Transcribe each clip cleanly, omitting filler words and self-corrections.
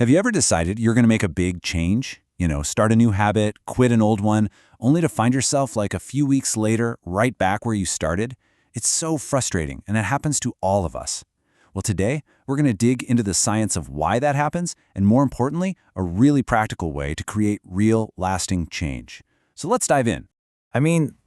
Have you ever decided you're going to make a big change? Start a new habit, quit an old one, only to find yourself like a few weeks later right back where you started? It's so frustrating, and it happens to all of us. Well, today, we're going to dig into the science of why that happens, and more importantly, a really practical way to create real, lasting change. So let's dive in.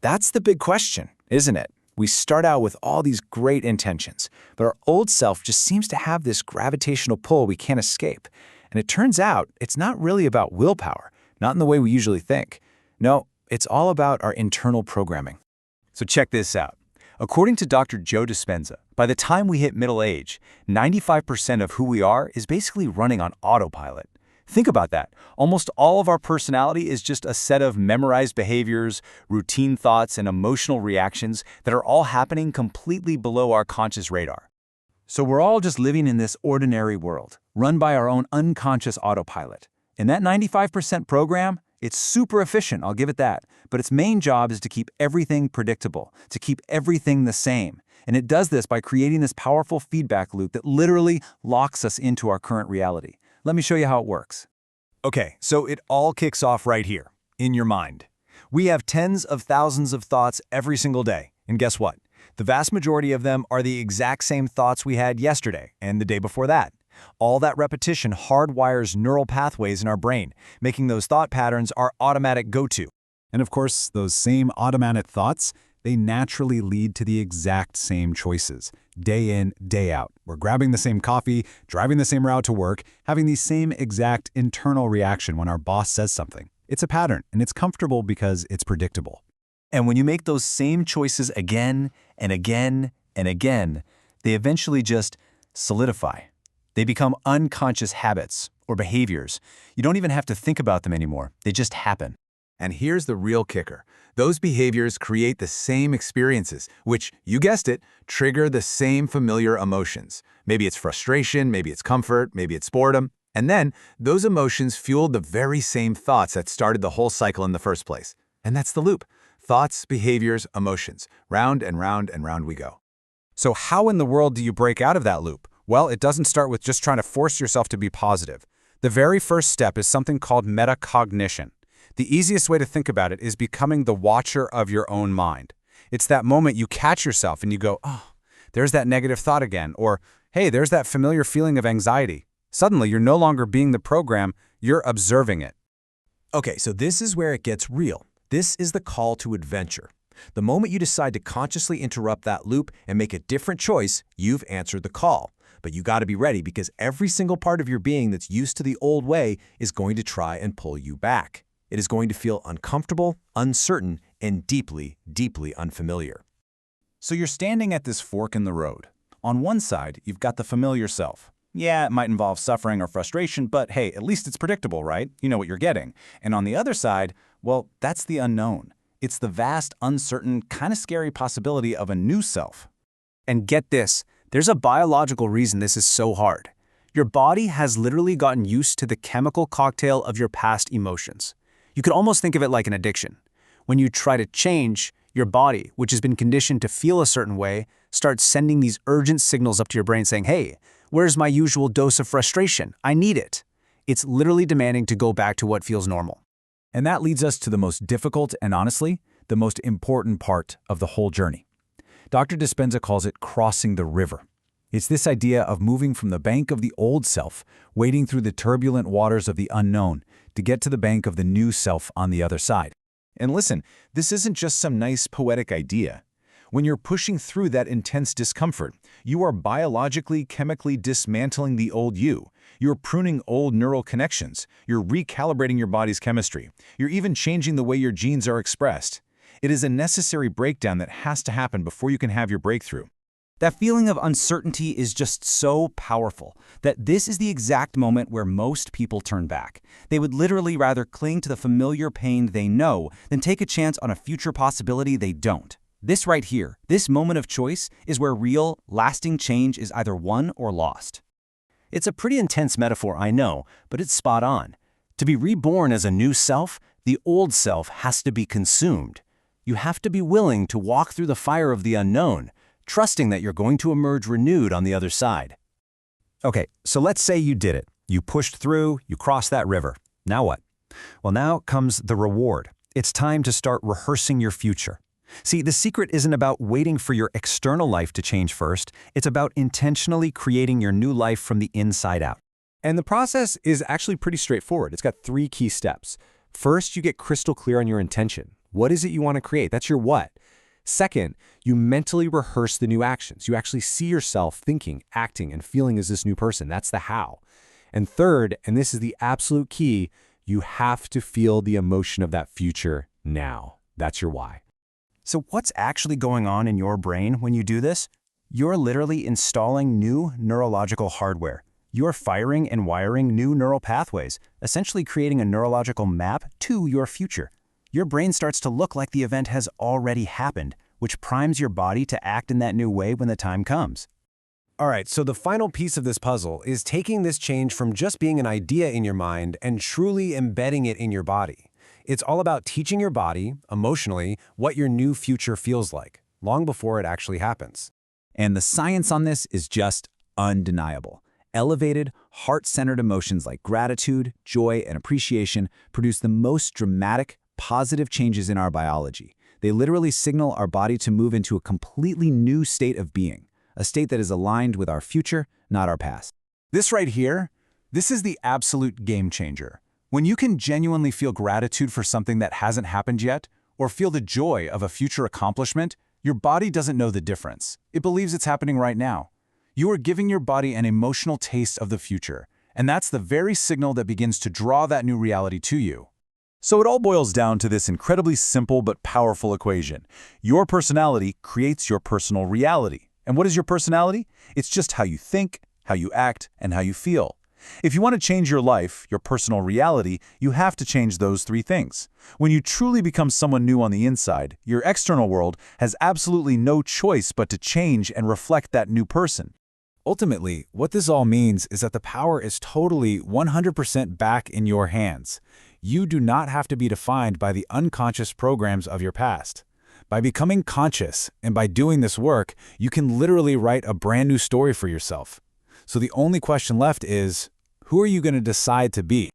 That's the big question, isn't it? We start out with all these great intentions, but our old self just seems to have this gravitational pull we can't escape. And it turns out it's not really about willpower, not in the way we usually think. No, it's all about our internal programming. So check this out. According to Dr. Joe Dispenza, by the time we hit middle age, 95% of who we are is basically running on autopilot. Think about that. Almost all of our personality is just a set of memorized behaviors, routine thoughts, and emotional reactions that are all happening completely below our conscious radar. So we're all just living in this ordinary world, run by our own unconscious autopilot. And that 95% program, it's super efficient, I'll give it that. But its main job is to keep everything predictable, to keep everything the same. And it does this by creating this powerful feedback loop that literally locks us into our current reality. Let me show you how it works. Okay, so it all kicks off right here, in your mind. We have tens of thousands of thoughts every single day. And guess what? The vast majority of them are the exact same thoughts we had yesterday and the day before that. All that repetition hardwires neural pathways in our brain, making those thought patterns our automatic go-to. And of course, those same automatic thoughts, they naturally lead to the exact same choices, day in, day out. We're grabbing the same coffee, driving the same route to work, having the same exact internal reaction when our boss says something. It's a pattern, and it's comfortable because it's predictable. And when you make those same choices again and again and again, they eventually just solidify. They become unconscious habits or behaviors. You don't even have to think about them anymore. They just happen. And here's the real kicker. Those behaviors create the same experiences, which, you guessed it, trigger the same familiar emotions. Maybe it's frustration, maybe it's comfort, maybe it's boredom. And then, those emotions fuel the very same thoughts that started the whole cycle in the first place. And that's the loop. Thoughts, behaviors, emotions. Round and round and round we go. So how in the world do you break out of that loop? Well, it doesn't start with just trying to force yourself to be positive. The very first step is something called metacognition. The easiest way to think about it is becoming the watcher of your own mind. It's that moment you catch yourself and you go, oh, there's that negative thought again, or hey, there's that familiar feeling of anxiety. Suddenly, you're no longer being the program, you're observing it. Okay, so this is where it gets real. This is the call to adventure. The moment you decide to consciously interrupt that loop and make a different choice, you've answered the call. But you got to be ready because every single part of your being that's used to the old way is going to try and pull you back. It is going to feel uncomfortable, uncertain, and deeply, deeply unfamiliar. So you're standing at this fork in the road. On one side, you've got the familiar self. Yeah, it might involve suffering or frustration, but hey, at least it's predictable, right? You know what you're getting. And on the other side, well, that's the unknown. It's the vast, uncertain, kind of scary possibility of a new self. And get this, there's a biological reason this is so hard. Your body has literally gotten used to the chemical cocktail of your past emotions. You could almost think of it like an addiction. When you try to change, your body, which has been conditioned to feel a certain way, starts sending these urgent signals up to your brain saying, hey, where's my usual dose of frustration? I need it. It's literally demanding to go back to what feels normal. And that leads us to the most difficult and honestly, the most important part of the whole journey. Dr. Dispenza calls it crossing the river. It's this idea of moving from the bank of the old self, wading through the turbulent waters of the unknown, to get to the bank of the new self on the other side. And listen, this isn't just some nice poetic idea. When you're pushing through that intense discomfort, you are biologically, chemically dismantling the old you. You're pruning old neural connections. You're recalibrating your body's chemistry. You're even changing the way your genes are expressed. It is a necessary breakdown that has to happen before you can have your breakthrough. That feeling of uncertainty is just so powerful that this is the exact moment where most people turn back. They would literally rather cling to the familiar pain they know than take a chance on a future possibility they don't. This right here, this moment of choice, is where real, lasting change is either won or lost. It's a pretty intense metaphor, I know, but it's spot on. To be reborn as a new self, the old self has to be consumed. You have to be willing to walk through the fire of the unknown, trusting that you're going to emerge renewed on the other side. Okay, so let's say you did it. You pushed through, you crossed that river. Now what? Well, now comes the reward. It's time to start rehearsing your future. See, the secret isn't about waiting for your external life to change first. It's about intentionally creating your new life from the inside out. And the process is actually pretty straightforward. It's got 3 key steps. First, you get crystal clear on your intention. What is it you want to create? That's your what. Second, you mentally rehearse the new actions. You actually see yourself thinking, acting, and feeling as this new person. That's the how. And third, and this is the absolute key, you have to feel the emotion of that future now. That's your why. So what's actually going on in your brain when you do this? You're literally installing new neurological hardware. You're firing and wiring new neural pathways, essentially creating a neurological map to your future. Your brain starts to look like the event has already happened, which primes your body to act in that new way when the time comes. All right, so the final piece of this puzzle is taking this change from just being an idea in your mind and truly embedding it in your body. It's all about teaching your body, emotionally, what your new future feels like, long before it actually happens. And the science on this is just undeniable. Elevated, heart-centered emotions like gratitude, joy, and appreciation produce the most dramatic, positive changes in our biology. They literally signal our body to move into a completely new state of being, a state that is aligned with our future, not our past. This right here, this is the absolute game changer. When you can genuinely feel gratitude for something that hasn't happened yet, or feel the joy of a future accomplishment, your body doesn't know the difference. It believes it's happening right now. You are giving your body an emotional taste of the future, and that's the very signal that begins to draw that new reality to you. So it all boils down to this incredibly simple but powerful equation. Your personality creates your personal reality. And what is your personality? It's just how you think, how you act, and how you feel. If you want to change your life, your personal reality, you have to change those 3 things. When you truly become someone new on the inside, your external world has absolutely no choice but to change and reflect that new person. Ultimately, what this all means is that the power is totally 100% back in your hands. You do not have to be defined by the unconscious programs of your past. By becoming conscious and by doing this work, you can literally write a brand new story for yourself. So the only question left is, who are you going to decide to be?